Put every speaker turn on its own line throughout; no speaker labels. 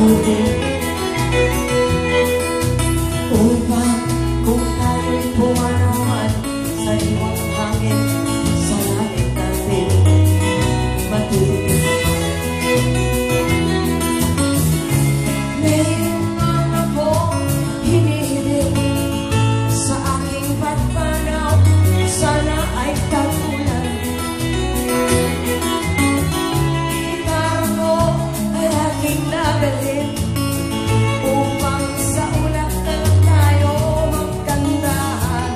mabuti upang kung tayo'y pumanawan sa iwang hangin sa langit natin matuloy. Mayroon ang akong hinihiling sa aking pagpanaw, sana ay tagulan. Gitara mo ay aking nagalin upang sa ulap na lang tayo magkantahan.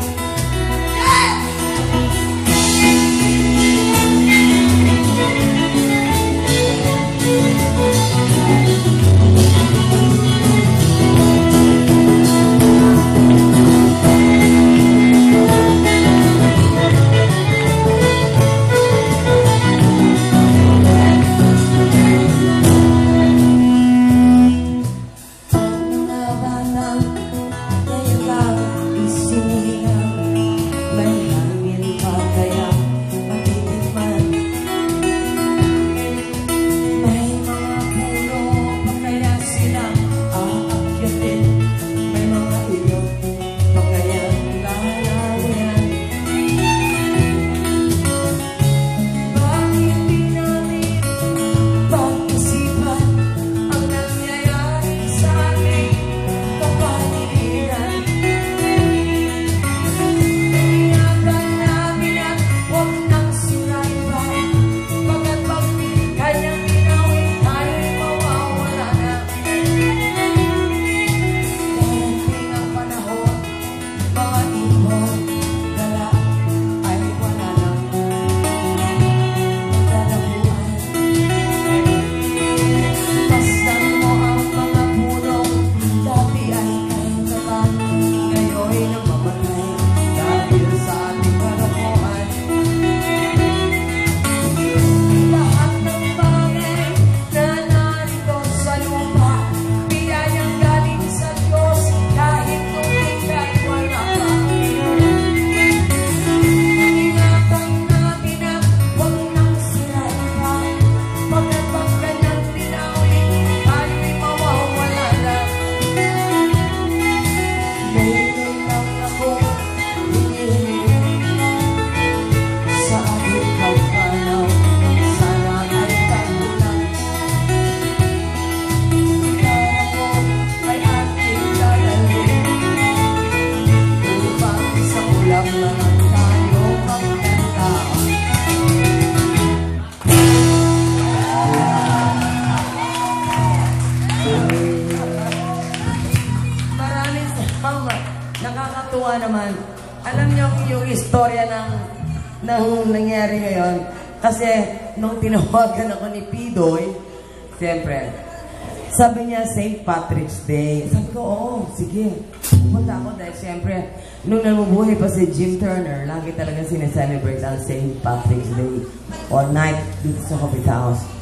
Nakakatuwa naman. Alam niyo yung istorya ng nangyari ngayon. Kasi nung tinawagan ako ni Pidoy, siyempre, sabi niya St. Patrick's Day. Sabi ko, oo, sige. Pumunta ako dahil siyempre, nung namubuhay pa si Jim Turner, lagi talaga sineselebrate ang St. Patrick's Day or night dito sa Coffee House.